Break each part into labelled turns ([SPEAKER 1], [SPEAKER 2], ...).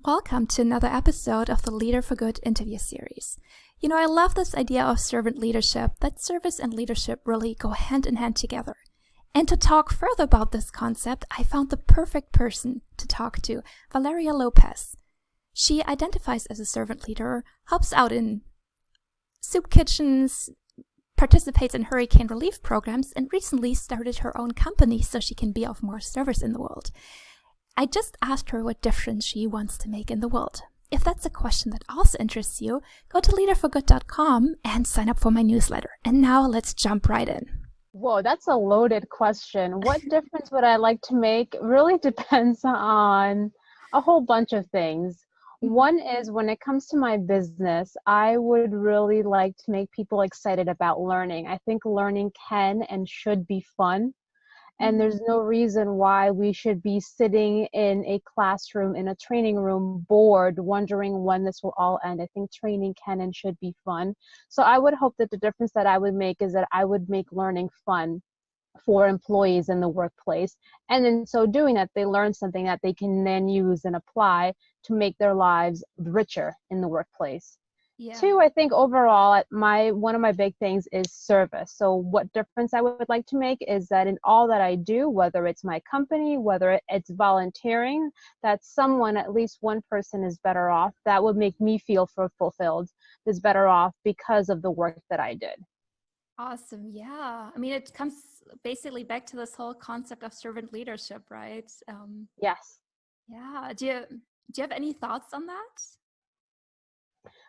[SPEAKER 1] Welcome to another episode of the Leader for Good interview series. You know, I love this idea of servant leadership, that service and leadership really go hand in hand together. And to talk further about this concept, I found the perfect person to talk to, Valeria Lopez. She identifies as a servant leader, helps out in soup kitchens, participates in hurricane relief programs, and recently started her own company so she can be of more service in the world. I just asked her what difference she wants to make in the world. If that's a question that also interests you, go to leaderforgood.com and sign up for my newsletter. And now let's jump right in.
[SPEAKER 2] Whoa, that's a loaded question. What difference would I like to make really depends on a whole bunch of things. One is when it comes to my business, I would really like to make people excited about learning. I think learning can and should be fun. And there's no reason why we should be sitting in a classroom, in a training room, bored, wondering when this will all end. I think training can and should be fun. So I would hope that the difference that I would make is that I would make learning fun for employees in the workplace. And in so doing that, they learn something that they can then use and apply to make their lives richer in the workplace.
[SPEAKER 1] Yeah.
[SPEAKER 2] Two, I think overall, one of my big things is service. So what difference I would like to make is that in all that I do, whether it's my company, whether it's volunteering, that someone, at least one person is better off. That would make me feel fulfilled, is better off because of the work that I did.
[SPEAKER 1] Awesome. Yeah. I mean, it comes basically back to this whole concept of servant leadership, right?
[SPEAKER 2] Yes.
[SPEAKER 1] Yeah. Do you have any thoughts on that?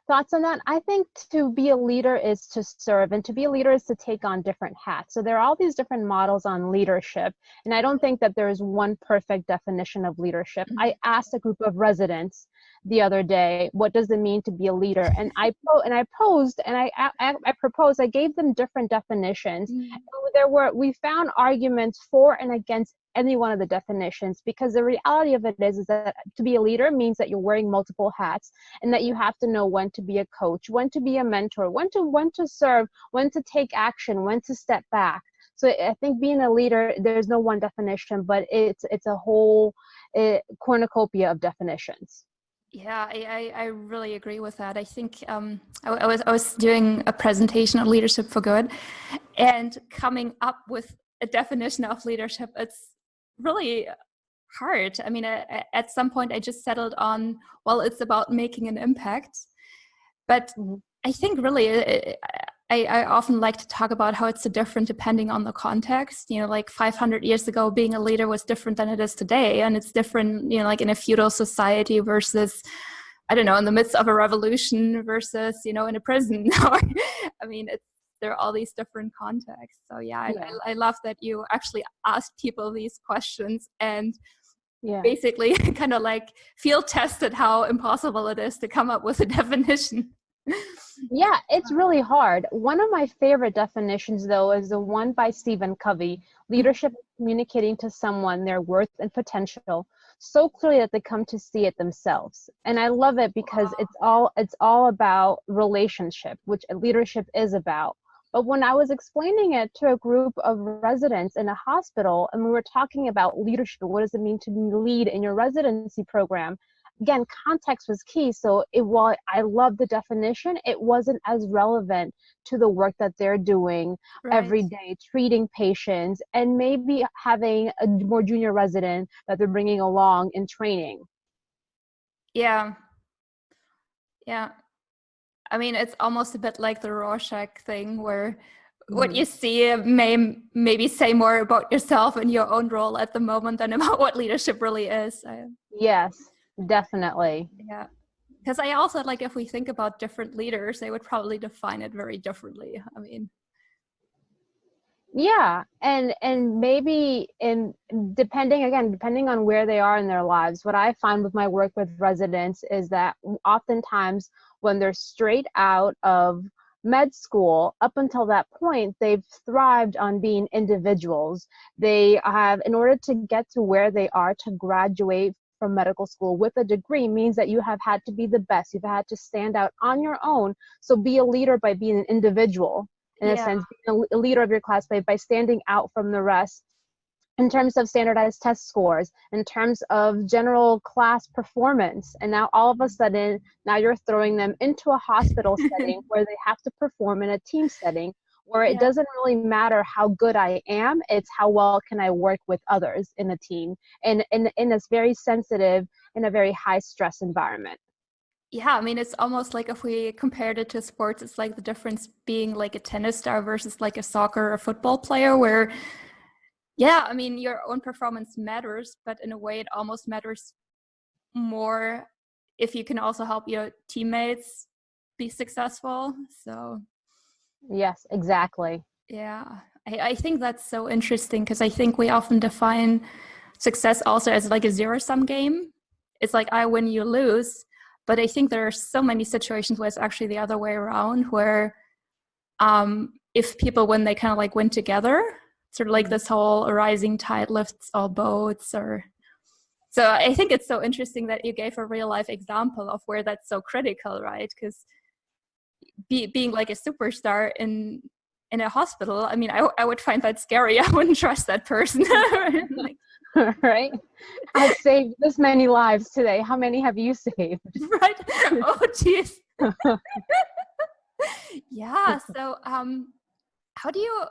[SPEAKER 2] Thoughts on that? I think to be a leader is to serve, and to be a leader is to take on different hats. So there are all these different models on leadership, and I don't think that there is one perfect definition of leadership. I asked a group of residents the other day, what does it mean to be a leader? And I proposed, I gave them different definitions. We found arguments for and against any one of the definitions, because the reality of it is that to be a leader means that you're wearing multiple hats, and that you have to know when to be a coach, when to be a mentor, when to serve, when to take action, when to step back. So I think being a leader, there's no one definition, but it's a whole cornucopia of definitions.
[SPEAKER 1] Yeah, I really agree with that. I think I was doing a presentation on leadership for good, and coming up with a definition of leadership, it's really hard. I mean, at some point I just settled on, well, it's about making an impact. But I think really I often like to talk about how it's so different depending on the context. You know, like 500 years ago, being a leader was different than it is today. And it's different, you know, like in a feudal society versus, I don't know, in the midst of a revolution versus, you know, in a prison. I mean, there are all these different contexts. So yeah. I love that you actually asked people these questions and basically kind of like field tested how impossible it is to come up with a definition.
[SPEAKER 2] Yeah, it's really hard. One of my favorite definitions, though, is the one by Stephen Covey. Leadership is communicating to someone their worth and potential so clearly that they come to see it themselves. And I love it because it's all about relationship, which leadership is about. But when I was explaining it to a group of residents in a hospital, and we were talking about leadership, what does it mean to lead in your residency program? Again, context was key. So while I love the definition, it wasn't as relevant to the work that they're doing every day, treating patients, and maybe having a more junior resident that they're bringing along in training.
[SPEAKER 1] Yeah. Yeah. I mean, it's almost a bit like the Rorschach thing, where what you see may maybe say more about yourself and your own role at the moment than about what leadership really is.
[SPEAKER 2] Yes, definitely.
[SPEAKER 1] Yeah. Because I also, like, if we think about different leaders, they would probably define it very differently. I mean,
[SPEAKER 2] yeah, and maybe depending on where they are in their lives, what I find with my work with residents is that oftentimes when they're straight out of med school, up until that point, they've thrived on being individuals. They have, in order to get to where they are, to graduate from medical school with a degree means that you have had to be the best. You've had to stand out on your own. So be a leader by being an individual. In a sense, being a leader of your class by standing out from the rest in terms of standardized test scores, in terms of general class performance. And now all of a sudden, now you're throwing them into a hospital setting where they have to perform in a team setting, where it
[SPEAKER 1] Yeah.
[SPEAKER 2] doesn't really matter how good I am, it's how well can I work with others in a team, and in this very sensitive, in a very high stress environment.
[SPEAKER 1] Yeah, I mean, it's almost like if we compared it to sports, it's like the difference being like a tennis star versus like a soccer or football player, where, yeah, I mean, your own performance matters, but in a way it almost matters more if you can also help your teammates be successful. So,
[SPEAKER 2] Yes, exactly.
[SPEAKER 1] yeah, I think that's so interesting because I think we often define success also as like a zero-sum game. It's like I win, you lose. But I think there are so many situations where it's actually the other way around, where if people win, they kind of like win together. Sort of like this whole rising tide lifts all boats. Or so I think it's so interesting that you gave a real life example of where that's so critical, right? Because being like a superstar in a hospital, I mean, I would find that scary. I wouldn't trust that person. Like,
[SPEAKER 2] Right? I've saved this many lives today. How many have you saved?
[SPEAKER 1] right? Oh, geez. Yeah. So, how do you?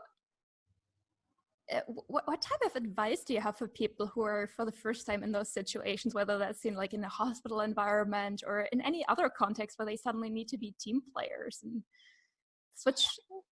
[SPEAKER 1] What type of advice do you have for people who are for the first time in those situations, whether that's in like in a hospital environment or in any other context where they suddenly need to be team players and switch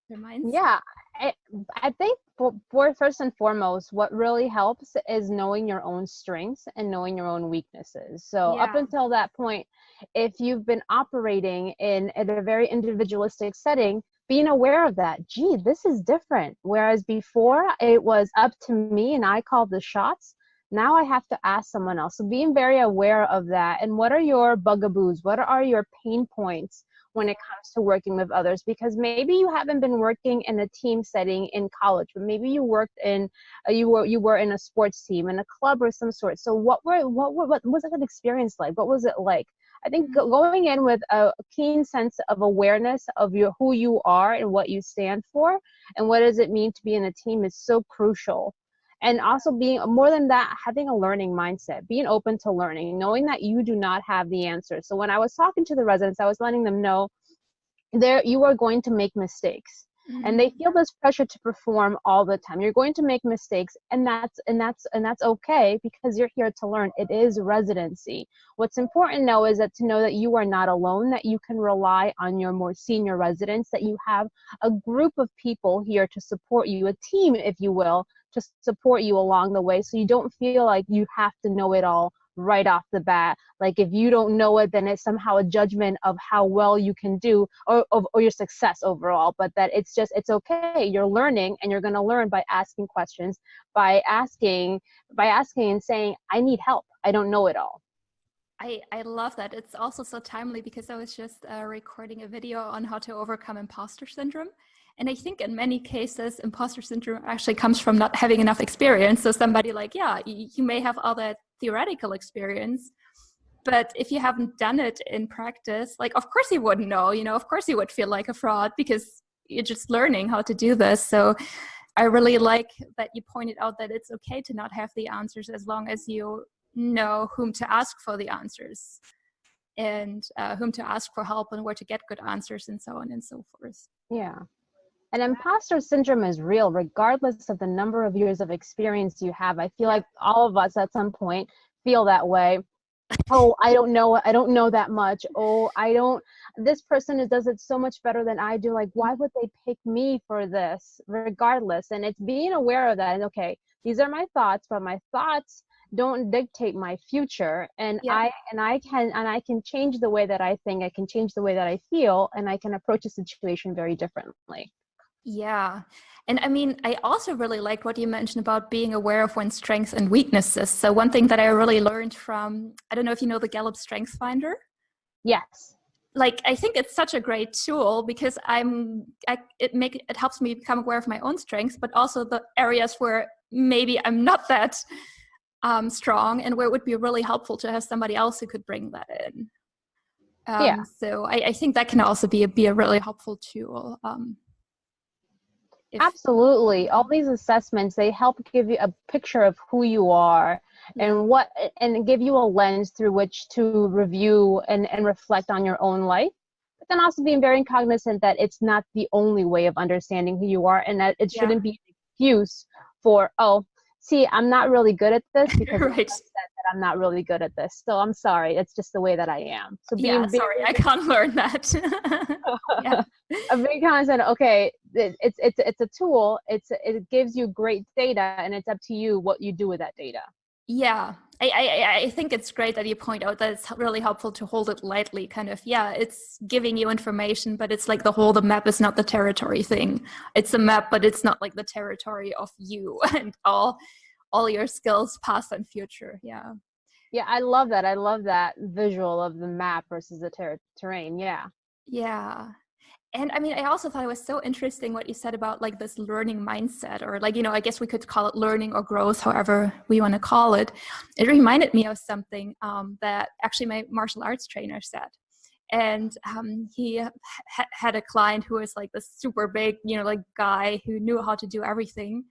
[SPEAKER 1] their minds?
[SPEAKER 2] Yeah, I think for first and foremost, what really helps is knowing your own strengths and knowing your own weaknesses. So up
[SPEAKER 1] Yeah.
[SPEAKER 2] until that point, if you've been operating in a very individualistic setting, being aware of that, gee, this is different. Whereas before it was up to me and I called the shots. Now I have to ask someone else. So being very aware of that, and what are your bugaboos? What are your pain points when it comes to working with others? Because maybe you haven't been working in a team setting in college, but maybe you worked in you were in a sports team, in a club or some sort. So what was that experience like? What was it like? I think going in with a keen sense of awareness of who you are and what you stand for and what does it mean to be in a team is so crucial. And also being more than that, having a learning mindset, being open to learning, knowing that you do not have the answer. So when I was talking to the residents, I was letting them know you are going to make mistakes. And they feel this pressure to perform all the time. You're going to make mistakes, and that's okay, because you're here to learn. It is residency. What's important now is that to know that you are not alone, that you can rely on your more senior residents, that you have a group of people here to support you, a team, if you will, to support you along the way, so you don't feel like you have to know it all right off the bat. Like if you don't know it, then it's somehow a judgment of how well you can do or your success overall. But that it's okay. You're learning, and you're going to learn by asking questions, by asking and saying, I need help. I don't know it all.
[SPEAKER 1] I love that. It's also so timely because I was just recording a video on how to overcome imposter syndrome. And I think in many cases, imposter syndrome actually comes from not having enough experience. So somebody like, yeah, you may have all that theoretical experience, but if you haven't done it in practice, like, of course you wouldn't know, of course you would feel like a fraud because you're just learning how to do this. So I really like that you pointed out that it's okay to not have the answers as long as you know whom to ask for the answers and whom to ask for help and where to get good answers and so on and so forth.
[SPEAKER 2] Yeah. And imposter syndrome is real, regardless of the number of years of experience you have. I feel like all of us at some point feel that way. Oh, I don't know that much. Oh, this person does it so much better than I do. Like, why would they pick me for this, regardless? And it's being aware of that. And okay, these are my thoughts, but my thoughts don't dictate my future. And I can change the way that I think. I can change the way that I feel, and I can approach a situation very differently.
[SPEAKER 1] Yeah. And I mean, I also really liked what you mentioned about being aware of one's strengths and weaknesses. So one thing that I really learned from, I don't know if you know the Gallup Strengths Finder.
[SPEAKER 2] Yes.
[SPEAKER 1] Like, I think it's such a great tool because it helps me become aware of my own strengths, but also the areas where maybe I'm not that strong and where it would be really helpful to have somebody else who could bring that in. So I think that can also be a really helpful tool.
[SPEAKER 2] Absolutely. All these assessments, they help give you a picture of who you are
[SPEAKER 1] Yeah.
[SPEAKER 2] and give you a lens through which to review and reflect on your own life. But then also being very cognizant that it's not the only way of understanding who you are, and that it
[SPEAKER 1] Yeah.
[SPEAKER 2] shouldn't be an excuse for, oh, see, I'm not really good at this because my
[SPEAKER 1] Right.
[SPEAKER 2] friend said that I'm not really good at this. So I'm sorry. It's just the way that I am. So
[SPEAKER 1] Yeah,
[SPEAKER 2] being
[SPEAKER 1] sorry,
[SPEAKER 2] very
[SPEAKER 1] I can't learn that. Yeah.
[SPEAKER 2] a big concept. Okay, it's a tool. It gives you great data, and it's up to you what you do with that data.
[SPEAKER 1] Yeah, I think it's great that you point out that it's really helpful to hold it lightly, kind of. Yeah, it's giving you information, but it's like the map is not the territory thing. It's a map, but it's not like the territory of you and all your skills, past and future. Yeah.
[SPEAKER 2] Yeah, I love that. I love that visual of the map versus the terrain. Yeah.
[SPEAKER 1] Yeah. And I mean, I also thought it was so interesting what you said about like this learning mindset, or like, I guess we could call it learning or growth, however we want to call it. It reminded me of something that actually my martial arts trainer said. And he had a client who was like this super big, like guy who knew how to do everything,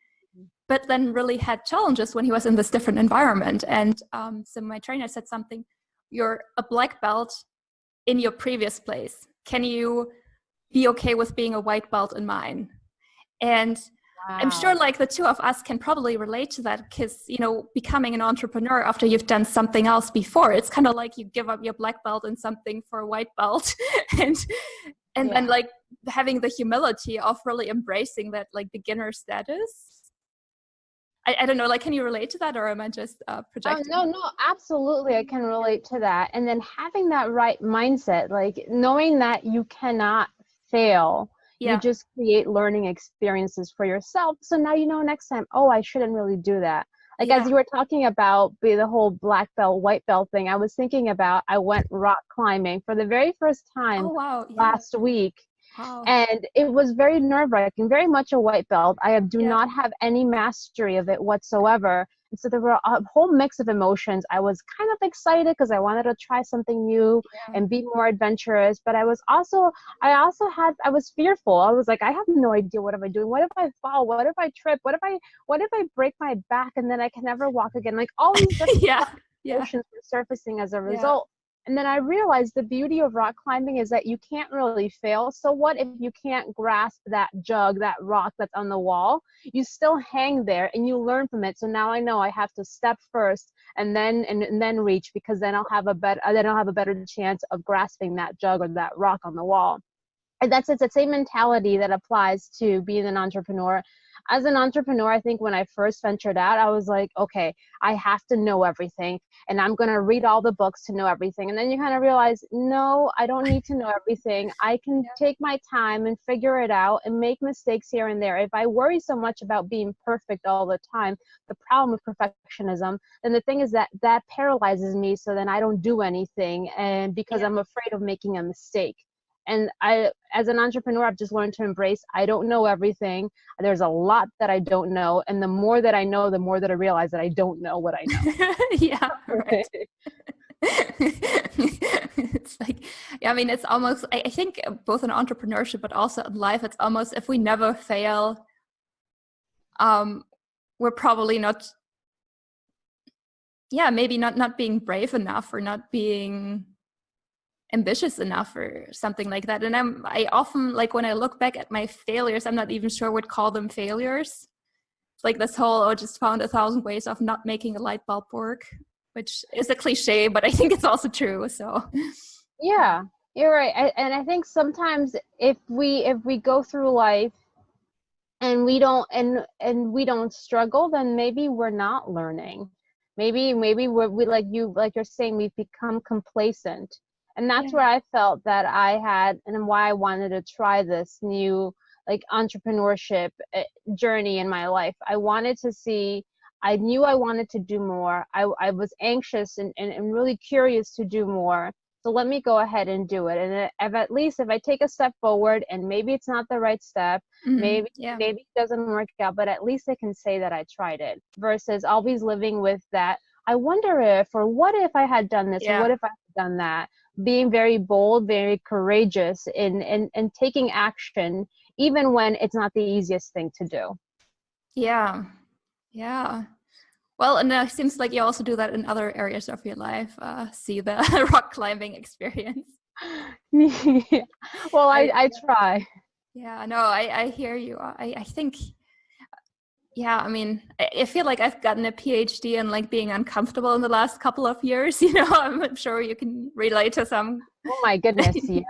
[SPEAKER 1] but then really had challenges when he was in this different environment. And so my trainer said something, you're a black belt in your previous place. Can you be okay with being a white belt in mine? And I'm sure
[SPEAKER 2] Wow.
[SPEAKER 1] like the two of us can probably relate to that, because, becoming an entrepreneur after you've done something else before, it's kind of like you give up your black belt in something for a white belt. and and then
[SPEAKER 2] Yeah.
[SPEAKER 1] like having the humility of really embracing that like beginner status. I don't know, like, can you relate to that, or am I just
[SPEAKER 2] Oh,
[SPEAKER 1] projecting?
[SPEAKER 2] no, no, absolutely. I can relate to that. And then having that right mindset, like knowing that you cannot fail, you
[SPEAKER 1] Yeah.
[SPEAKER 2] just create learning experiences for yourself. So now you know next time, oh, I shouldn't really do that. Like as
[SPEAKER 1] Yeah.
[SPEAKER 2] you were talking about the whole black belt, white belt thing, I was thinking about I went rock climbing for the very first time
[SPEAKER 1] Oh, wow. Yeah.
[SPEAKER 2] last week.
[SPEAKER 1] Wow.
[SPEAKER 2] And it was very nerve-wracking, very much a white belt. Do
[SPEAKER 1] Yeah.
[SPEAKER 2] not have any mastery of it whatsoever. And so there were a whole mix of emotions. I was kind of excited because I wanted to try something new
[SPEAKER 1] Yeah.
[SPEAKER 2] and be more adventurous, but I was fearful. I was like, I have no idea what am I doing. What if I fall? What if I trip? What if I break my back and then I can never walk again? Like all these different
[SPEAKER 1] Yeah. Yeah.
[SPEAKER 2] emotions were surfacing as a
[SPEAKER 1] Yeah.
[SPEAKER 2] result. And then I realized the beauty of rock climbing is that you can't really fail. So what if you can't grasp that jug, that rock that's on the wall? You still hang there and you learn from it. So now I know I have to step first and then reach, because then I'll have a better chance of grasping that jug or that rock on the wall. And it's the same mentality that applies to being an entrepreneur. As an entrepreneur, I think when I first ventured out, I was like, okay, I have to know everything and I'm going to read all the books to know everything. And then you kind of realize, no, I don't need to know everything. I can take my time and figure it out and make mistakes here and there. If I worry so much about being perfect all the time, the problem with perfectionism, then the thing is that paralyzes me. So then I don't do anything, and because
[SPEAKER 1] Yeah.
[SPEAKER 2] I'm afraid of making a mistake. And as an entrepreneur, I've just learned to embrace, I don't know everything. There's a lot that I don't know. And the more that I know, the more that I realize that I don't know what I
[SPEAKER 1] Yeah.
[SPEAKER 2] know.
[SPEAKER 1] Right. It's like, yeah, I mean, it's almost, I think both in entrepreneurship, but also in life, it's almost, if we never fail, um, we're probably not, yeah, maybe not being brave enough, or not being ambitious enough, or something like that. And I often, like, when I look back at my failures, I'm not even sure what call them failures. It's like this whole, oh, just found 1,000 ways of not making a light bulb work, which is a cliche, but I think it's also true. So
[SPEAKER 2] Yeah, you're right. And I think sometimes if we go through life and we don't struggle, then maybe we're not learning. Maybe we like you're saying, we've become complacent. And that's
[SPEAKER 1] yeah.
[SPEAKER 2] where I felt that I had, and why I wanted to try this new like entrepreneurship journey in my life. I knew I wanted to do more. I was anxious and really curious to do more. So let me go ahead and do it. And if at least if I take a step forward and maybe it's not the right step,
[SPEAKER 1] Mm-hmm.
[SPEAKER 2] maybe
[SPEAKER 1] Yeah.
[SPEAKER 2] maybe it doesn't work out, but at least I can say that I tried it, versus always living with that, I wonder if, or what if I had done this, or
[SPEAKER 1] Yeah.
[SPEAKER 2] what if I had done that. Being very bold, very courageous in taking action, even when it's not the easiest thing to do.
[SPEAKER 1] Yeah. Yeah. Well, and it seems like you also do that in other areas of your life. See the rock climbing experience.
[SPEAKER 2] Yeah. Well, I try.
[SPEAKER 1] Yeah, no, I hear you. I think, yeah, I mean, I feel like I've gotten a PhD in like being uncomfortable in the last couple of years. I'm sure you can relate to some.
[SPEAKER 2] Oh my goodness, yeah.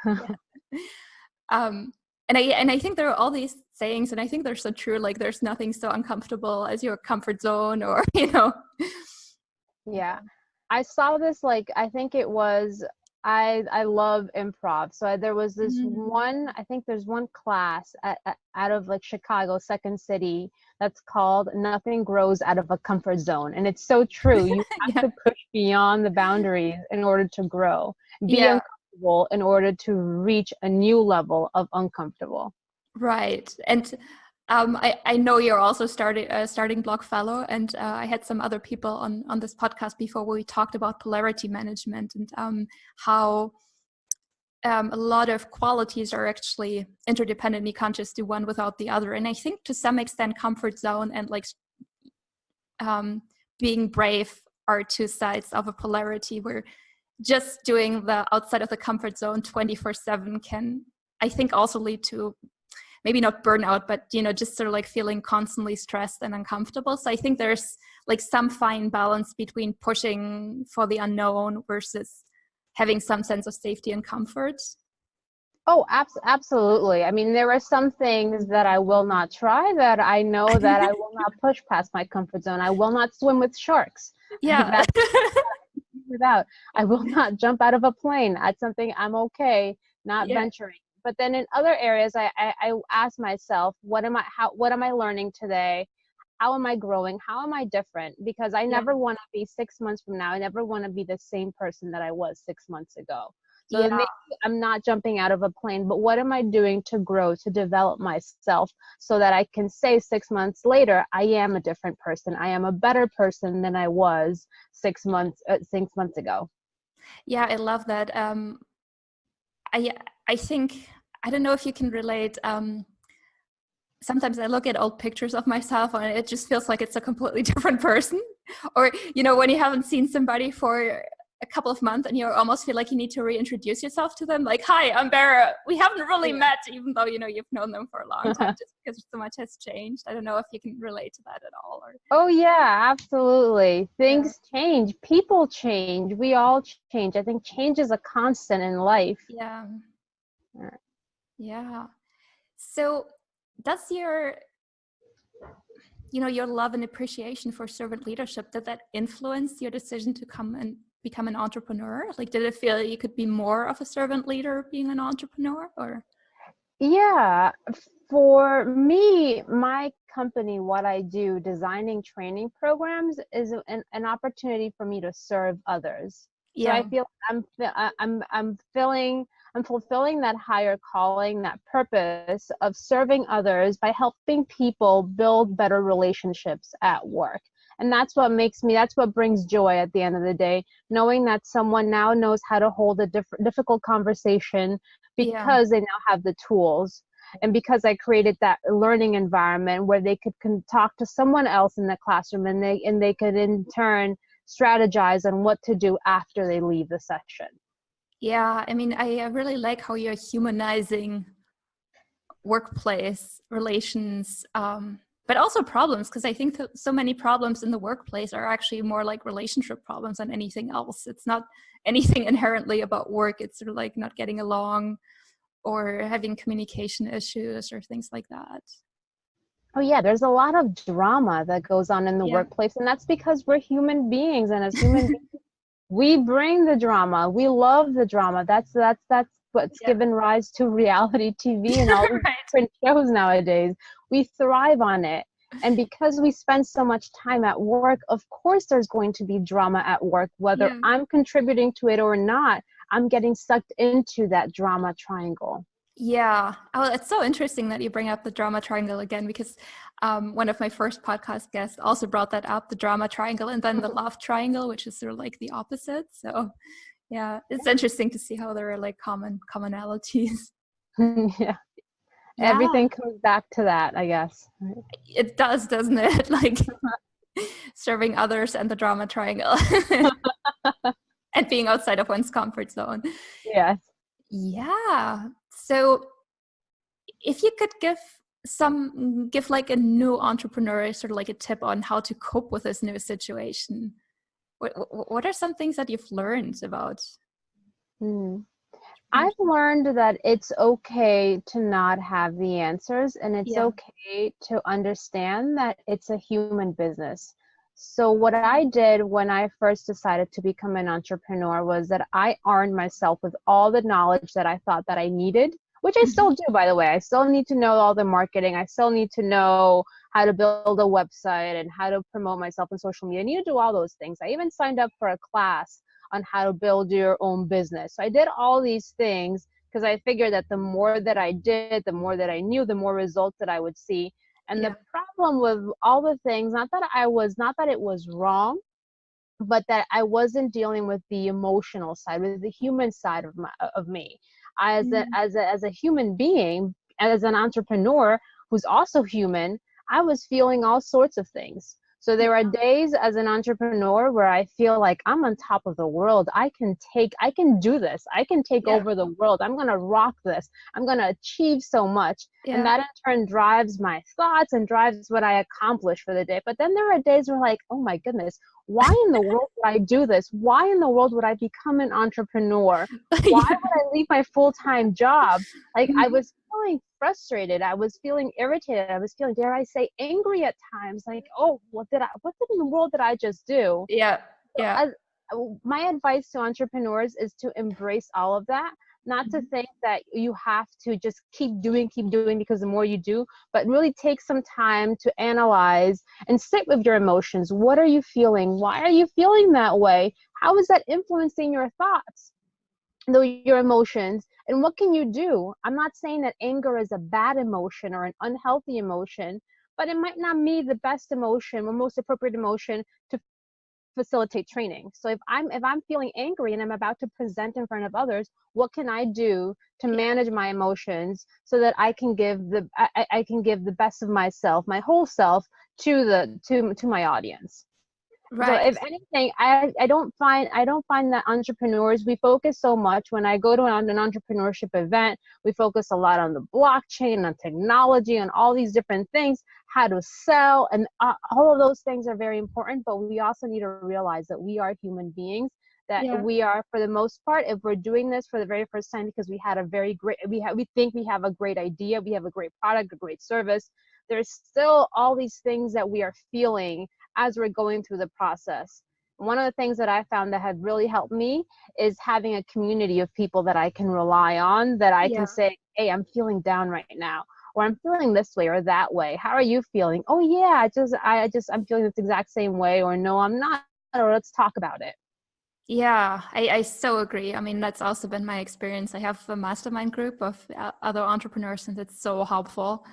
[SPEAKER 1] Yeah. And I think there are all these sayings, and I think they're so true. Like, there's nothing so uncomfortable as your comfort zone, or
[SPEAKER 2] Yeah. I saw this, like, I think it was, I love improv. So there was this one, I think there's one class out of like Chicago, Second City, that's called Nothing Grows Out of a Comfort Zone. And it's so true. You have to push beyond the boundaries in order to grow. Be uncomfortable in order to reach a new level of uncomfortable.
[SPEAKER 1] Right. And I know you're also starting Blog Fellow, and I had some other people on this podcast before where we talked about polarity management and how a lot of qualities are actually interdependent. You can't just do one without the other. And I think to some extent, comfort zone and like being brave are two sides of a polarity, where just doing the outside of the comfort zone 24/7 can, I think, also lead to maybe not burnout, but, just sort of like feeling constantly stressed and uncomfortable. So I think there's like some fine balance between pushing for the unknown versus having some sense of safety and comfort.
[SPEAKER 2] Oh, absolutely. I mean, there are some things that I will not try, that I know that I will not push past my comfort zone. I will not swim with sharks.
[SPEAKER 1] Yeah.
[SPEAKER 2] Without, I will not jump out of a plane. That's something I'm okay not venturing. But then in other areas, I ask myself, what am I learning today? How am I growing? How am I different? Because I never want to be 6 months from now. I never want to be the same person that I was 6 months ago. So maybe I'm not jumping out of a plane, but what am I doing to grow, to develop myself so that I can say 6 months later, I am a different person. I am a better person than I was 6 months ago.
[SPEAKER 1] Yeah, I love that. I think, I don't know if you can relate. Sometimes I look at old pictures of myself and it just feels like it's a completely different person. Or, when you haven't seen somebody for a couple of months and you almost feel like you need to reintroduce yourself to them. Like, hi, I'm Bere. We haven't really met, even though, you've known them for a long time, just because so much has changed. I don't know if you can relate to that at all. Or...
[SPEAKER 2] Oh, yeah, absolutely. Things change. People change. We all change. I think change is a constant in life.
[SPEAKER 1] Yeah. Yeah. So does your love and appreciation for servant leadership, did that influence your decision to come and become an entrepreneur? Like, did it feel you could be more of a servant leader being an entrepreneur, or?
[SPEAKER 2] Yeah, for me, my company, what I do, designing training programs, is an opportunity for me to serve others. So I feel I'm fulfilling that higher calling, that purpose of serving others by helping people build better relationships at work. And that's what brings joy at the end of the day, knowing that someone now knows how to hold a difficult conversation because they now have the tools. And because I created that learning environment where they could talk to someone else in the classroom, and they could in turn strategize on what to do after they leave the session.
[SPEAKER 1] Yeah, I mean, I really like how you're humanizing workplace relations, but also problems, because I think that so many problems in the workplace are actually more like relationship problems than anything else. It's not anything inherently about work. It's sort of like not getting along or having communication issues or things like that.
[SPEAKER 2] Oh yeah, there's a lot of drama that goes on in the workplace, and that's because we're human beings, and as human beings, we bring the drama. We love the drama. That's what's given rise to reality TV and all these different shows nowadays. We thrive on it. And because we spend so much time at work, of course there's going to be drama at work, whether I'm contributing to it or not. I'm getting sucked into that drama triangle.
[SPEAKER 1] Yeah. Oh, it's so interesting that you bring up the drama triangle again, because one of my first podcast guests also brought that up, the drama triangle, and then the love triangle, which is sort of like the opposite. So yeah, it's interesting to see how there are like commonalities.
[SPEAKER 2] Yeah.
[SPEAKER 1] Yeah,
[SPEAKER 2] Everything comes back to that, I guess.
[SPEAKER 1] it does, doesn't it? Like serving others and the drama triangle and being outside of one's comfort zone.
[SPEAKER 2] Yes.
[SPEAKER 1] Yeah. So if you could give like a new entrepreneur sort of like a tip on how to cope with this new situation, what are some things that you've learned about?
[SPEAKER 2] Hmm. I've learned that it's okay to not have the answers, and it's
[SPEAKER 1] Yeah.
[SPEAKER 2] okay to understand that it's a human business. So what I did when I first decided to become an entrepreneur was that I armed myself with all the knowledge that I thought that I needed, which I
[SPEAKER 1] Mhm.
[SPEAKER 2] still do, by the way. I still need to know all the marketing. I still need to know how to build a website and how to promote myself on social media. I need to do all those things. I even signed up for a class on how to build your own business. So I did all these things because I figured that the more that I did, the more that I knew, the more results that I would see. And
[SPEAKER 1] Yeah.
[SPEAKER 2] the problem with all the things, not that it was wrong, but that I wasn't dealing with the emotional side, with the human side of me.
[SPEAKER 1] Mm.
[SPEAKER 2] As a human being, as an entrepreneur who's also human, I was feeling all sorts of things. So there are days as an entrepreneur where I feel like I'm on top of the world. I can do this. I can take
[SPEAKER 1] Yeah.
[SPEAKER 2] over the world. I'm going to rock this. I'm going to achieve so much. And
[SPEAKER 1] Yeah.
[SPEAKER 2] that in turn drives my thoughts and drives what I accomplish for the day. But then there are days where like, oh my goodness, why in the world would I do this? Why in the world would I become an entrepreneur? Why
[SPEAKER 1] Yeah.
[SPEAKER 2] would I leave my full-time job? Like I
[SPEAKER 1] Mhm.
[SPEAKER 2] was feeling frustrated. I was feeling irritated. I was feeling, dare I say, angry at times. Like, oh, what in the world did I just do?
[SPEAKER 1] Yeah.
[SPEAKER 2] So
[SPEAKER 1] Yeah.
[SPEAKER 2] my advice to entrepreneurs is to embrace all of that, not to
[SPEAKER 1] Mhm.
[SPEAKER 2] think that you have to just keep doing because the more you do, but really take some time to analyze and sit with your emotions. What are you feeling? Why are you feeling that way? How is that influencing your thoughts, your emotions? And what can you do? I'm not saying that anger is a bad emotion or an unhealthy emotion, but it might not be the best emotion or most appropriate emotion to facilitate training. So if I'm feeling angry and I'm about to present in front of others, what can I do to
[SPEAKER 1] Yeah.
[SPEAKER 2] manage my emotions so that I can give I can give the best of myself, my whole self, to my audience. So
[SPEAKER 1] Right.
[SPEAKER 2] if anything, I don't find that entrepreneurs, we focus so much. When I go to an entrepreneurship event, we focus a lot on the blockchain, on technology, on all these different things, how to sell, and all of those things are very important. But we also need to realize that we are human beings. That
[SPEAKER 1] Yeah.
[SPEAKER 2] we are, for the most part, if we're doing this for the very first time because we think we have a great idea, we have a great product, a great service. There's still all these things that we are feeling as we're going through the process. One of the things that I found that had really helped me is having a community of people that I can rely on, that I can
[SPEAKER 1] Yeah.
[SPEAKER 2] say, hey, I'm feeling down right now, or I'm feeling this way or that way. How are you feeling? Oh yeah, I'm feeling this exact same way, or no, I'm not, or let's talk about it.
[SPEAKER 1] Yeah, I so agree. I mean, that's also been my experience. I have a mastermind group of other entrepreneurs, and it's so helpful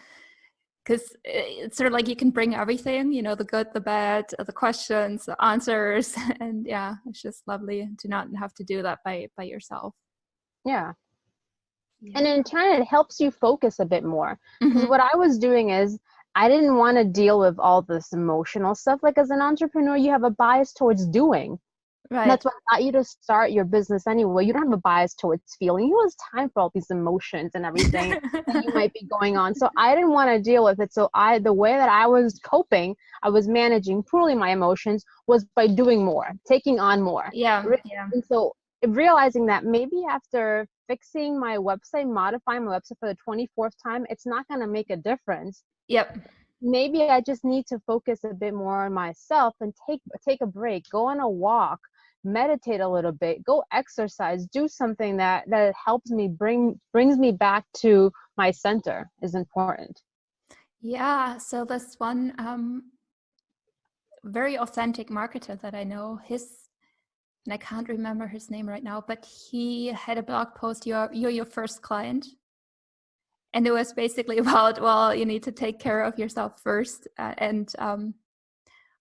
[SPEAKER 1] because it's sort of like you can bring everything, the good, the bad, the questions, the answers. And yeah, it's just lovely to not have to do that by yourself.
[SPEAKER 2] Yeah. And
[SPEAKER 1] Yeah.
[SPEAKER 2] in turn, it helps you focus a bit more. Because
[SPEAKER 1] Hmm.
[SPEAKER 2] what I was doing is I didn't want to deal with all this emotional stuff. Like as an entrepreneur, you have a bias towards doing.
[SPEAKER 1] Right.
[SPEAKER 2] That's what got you to start your business anyway. You don't have a bias towards feeling. You have time for all these emotions and everything that you might be going on. So I didn't want to deal with it. So the way that I was coping, I was managing poorly my emotions was by doing more, taking on more.
[SPEAKER 1] Yeah. Yeah.
[SPEAKER 2] And so realizing that maybe after fixing my website, modifying my website for the 24th time, it's not going to make a difference.
[SPEAKER 1] Yep.
[SPEAKER 2] Maybe I just need to focus a bit more on myself and take a break, go on a walk, meditate a little bit, go exercise, do something that helps me brings me back to my center is important.
[SPEAKER 1] Yeah. So this one very authentic marketer that I know, and I can't remember his name right now, but he had a blog post, you're your first client. And it was basically about, well, you need to take care of yourself first. And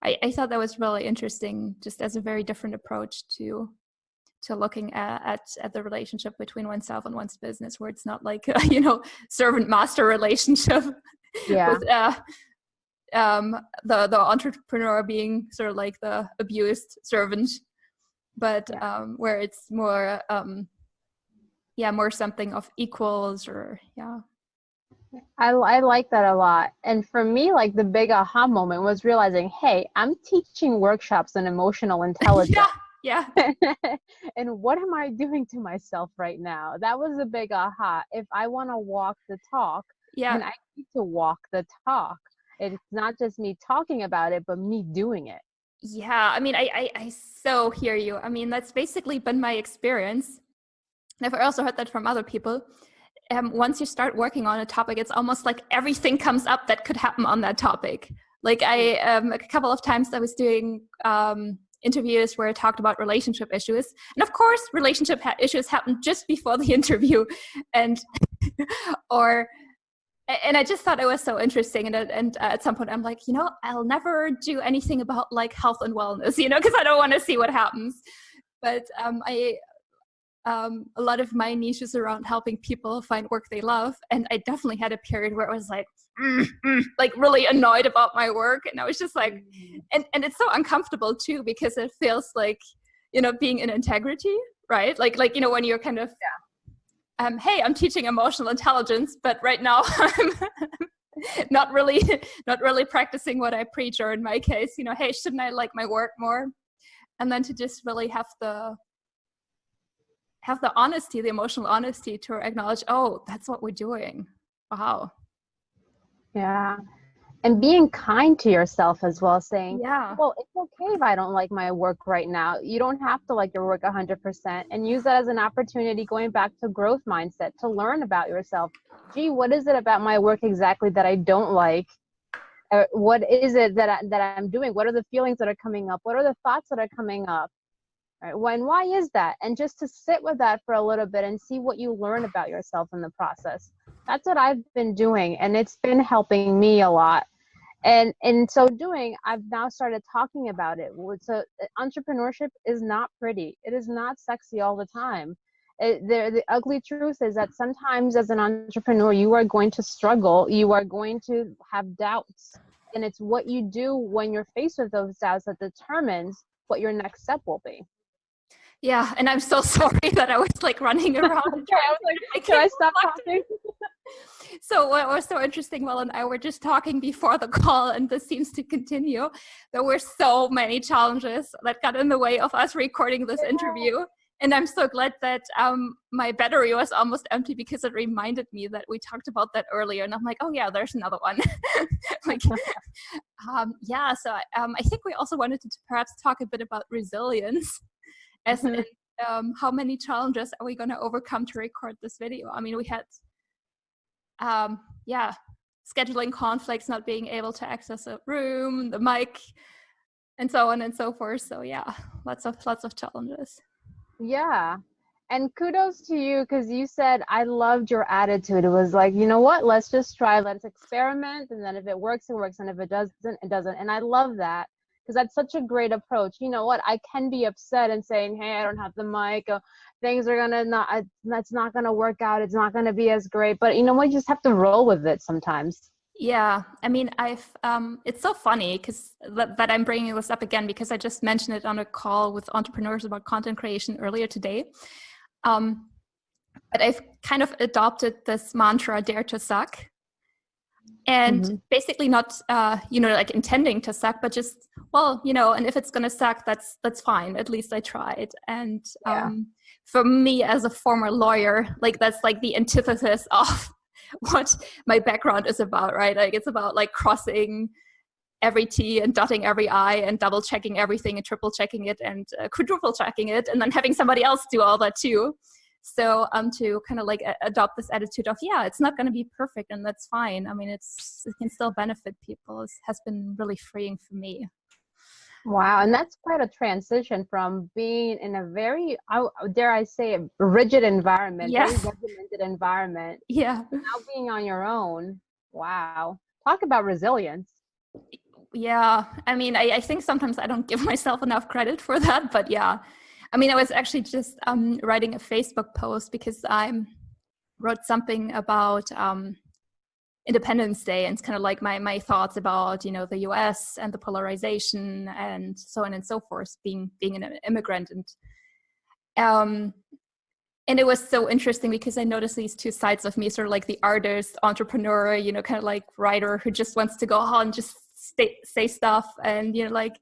[SPEAKER 1] I thought that was really interesting, just as a very different approach to looking at the relationship between oneself and one's business, where it's not like servant master relationship with the entrepreneur being sort of like the abused servant, but where it's more more something of equals, or
[SPEAKER 2] I like that a lot. And for me, like the big aha moment was realizing, hey, I'm teaching workshops on emotional intelligence.
[SPEAKER 1] Yeah.
[SPEAKER 2] And what am I doing to myself right now? That was a big aha. If I want to walk the talk, then I need to walk the talk. It's not just me talking about it, but me doing it.
[SPEAKER 1] Yeah, I mean, I so hear you. I mean, that's basically been my experience. And I've also heard that from other people. Once you start working on a topic, it's almost like everything comes up that could happen on that topic. Like a couple of times I was doing interviews where I talked about relationship issues. And of course, relationship issues happen just before the interview. And I just thought it was so interesting. And at some point I'm like, I'll never do anything about like health and wellness, because I don't want to see what happens. But a lot of my niche is around helping people find work they love. And I definitely had a period where I was like, like really annoyed about my work. And I was just like, and it's so uncomfortable too, because it feels like, being in integrity, right? Like, when you're kind of, hey, I'm teaching emotional intelligence, but right now I'm not really practicing what I preach, or in my case, hey, shouldn't I like my work more? And then to just really have the honesty, the emotional honesty to acknowledge, oh, that's what we're doing. Wow.
[SPEAKER 2] Yeah. And being kind to yourself as well, saying, well, it's okay if I don't like my work right now. You don't have to like your work 100%, and use that as an opportunity, going back to growth mindset, to learn about yourself. Gee, what is it about my work exactly that I don't like? What is it that I'm doing? What are the feelings that are coming up? What are the thoughts that are coming up? Right? Why is that? And just to sit with that for a little bit and see what you learn about yourself in the process. That's what I've been doing, and it's been helping me a lot. And in so doing, I've now started talking about it. So entrepreneurship is not pretty. It is not sexy all the time. The ugly truth is that sometimes as an entrepreneur, you are going to struggle. You are going to have doubts. And it's what you do when you're faced with those doubts that determines what your next step will be.
[SPEAKER 1] Yeah, and I'm so sorry that I was like running around.
[SPEAKER 2] I was like, can I stop talking?
[SPEAKER 1] So what was so interesting, Will and I were just talking before the call, and this seems to continue. There were so many challenges that got in the way of us recording this interview. And I'm so glad that my battery was almost empty, because it reminded me that we talked about that earlier. And I'm like, oh yeah, there's another one. So I think we also wanted to perhaps talk a bit about resilience, as in how many challenges are we going to overcome to record this video? I mean, we had scheduling conflicts, not being able to access a room, the mic, and so on and so forth. So yeah, lots of challenges.
[SPEAKER 2] Yeah. And kudos to you, because you said, I loved your attitude. It was like, you know what, let's just try, let's experiment. And then if it works, it works. And if it doesn't, it doesn't. And I love that, because that's such a great approach. You know what, I can be upset and saying, hey, I don't have the mic. Things are that's not going to work out. It's not going to be as great. But you know what, you just have to roll with it sometimes.
[SPEAKER 1] Yeah, I mean, it's so funny that I'm bringing this up again, because I just mentioned it on a call with entrepreneurs about content creation earlier today. But I've kind of adopted this mantra, dare to suck. And basically not, like intending to suck, but just, and if it's going to suck, that's fine. At least I tried. And for me as a former lawyer, like that's like the antithesis of what my background is about, right? Like it's about like crossing every T and dotting every I and double checking everything and triple checking it and quadruple checking it, and then having somebody else do all that too. So to kind of like adopt this attitude of, it's not going to be perfect, and that's fine. I mean, it can still benefit people. Has been really freeing for me.
[SPEAKER 2] Wow. And that's quite a transition from being in a very, dare I say, a rigid environment, very regimented environment.
[SPEAKER 1] Yeah.
[SPEAKER 2] Now being on your own. Wow. Talk about resilience. Yeah.
[SPEAKER 1] I mean, I think sometimes I don't give myself enough credit for that, but yeah. I mean, I was actually just writing a Facebook post because I wrote something about Independence Day, and it's kind of like my thoughts about, the US and the polarization and so on and so forth, being an immigrant. And it was so interesting because I noticed these two sides of me, sort of like the artist, entrepreneur, kind of like writer who just wants to go on and just say stuff and, like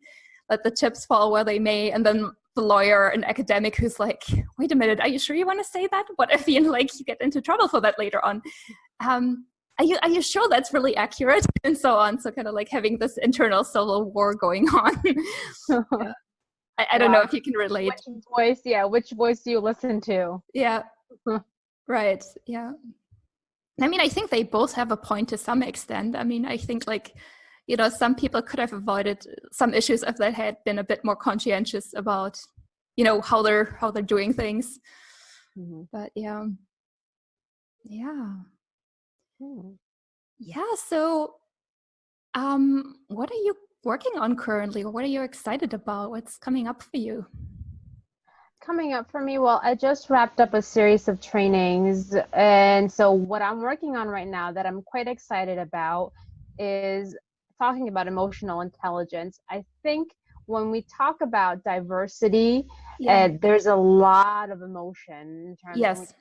[SPEAKER 1] let the chips fall where they may. And then the lawyer and academic who's like, wait a minute, are you sure you want to say that? What if, you get into trouble for that later on? Are you sure that's really accurate? And so on. So kind of like having this internal civil war going on. Yeah. I don't know if you can relate.
[SPEAKER 2] Which voice do you listen to?
[SPEAKER 1] Yeah. Right. Yeah. I mean, I think they both have a point to some extent. I mean, I think some people could have avoided some issues if they had been a bit more conscientious about, how they're doing things. Mm-hmm. But yeah. Yeah. So, what are you working on currently, or what are you excited about? What's coming up for you?
[SPEAKER 2] Coming up for me, well, I just wrapped up a series of trainings, and so what I'm working on right now that I'm quite excited about is talking about emotional intelligence. I think when we talk about diversity, there's a lot of emotion in terms of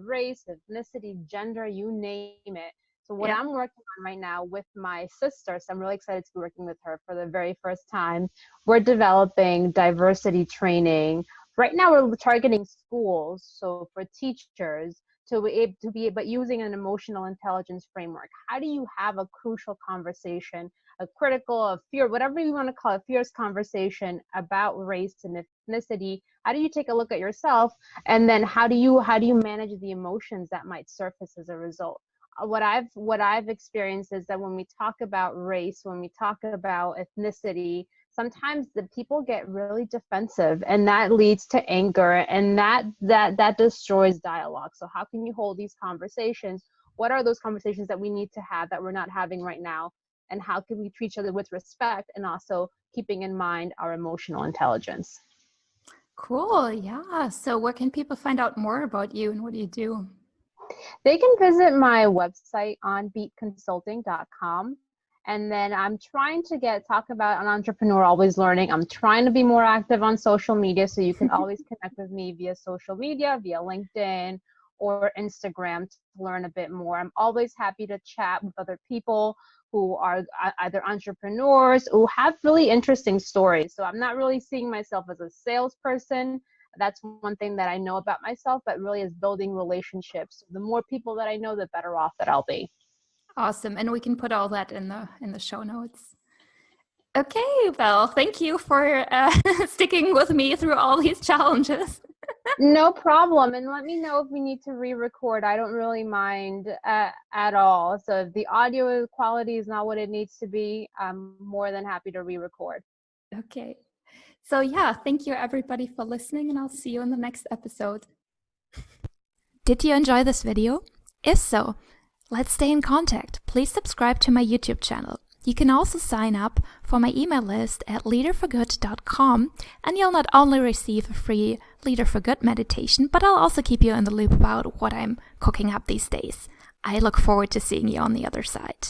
[SPEAKER 2] race, ethnicity, gender, you name it. So what I'm working on right now with my sister, so I'm really excited to be working with her for the very first time. We're developing diversity training. Right now we're targeting schools, so for teachers but using an emotional intelligence framework. How do you have a crucial conversation, a critical, a fear, whatever you want to call it, fierce conversation about race and ethnicity? How do you take a look at yourself, and then how do you manage the emotions that might surface as a result? What I've experienced is that when we talk about race, when we talk about ethnicity, sometimes the people get really defensive, and that leads to anger, and that destroys dialogue. So how can you hold these conversations? What are those conversations that we need to have that we're not having right now? And how can we treat each other with respect, and also keeping in mind our emotional intelligence?
[SPEAKER 1] Cool. Yeah. So where can people find out more about you, and what do you do?
[SPEAKER 2] They can visit my website, onbeatconsulting.com. And then I'm trying to talk about an entrepreneur always learning. I'm trying to be more active on social media, so you can always connect with me via social media, via LinkedIn or Instagram to learn a bit more. I'm always happy to chat with other people who are either entrepreneurs who have really interesting stories. So I'm not really seeing myself as a salesperson. That's one thing that I know about myself, but really is building relationships. The more people that I know, the better off that I'll be.
[SPEAKER 1] Awesome. And we can put all that in the show notes. Okay, Val, thank you for sticking with me through all these challenges.
[SPEAKER 2] No problem. And let me know if we need to re-record. I don't really mind at all. So if the audio quality is not what it needs to be, I'm more than happy to re-record.
[SPEAKER 1] Okay. So yeah, thank you everybody for listening, and I'll see you in the next episode. Did you enjoy this video? If so, let's stay in contact. Please subscribe to my YouTube channel. You can also sign up for my email list at leaderforgood.com, and you'll not only receive a free Leader for Good meditation, but I'll also keep you in the loop about what I'm cooking up these days. I look forward to seeing you on the other side.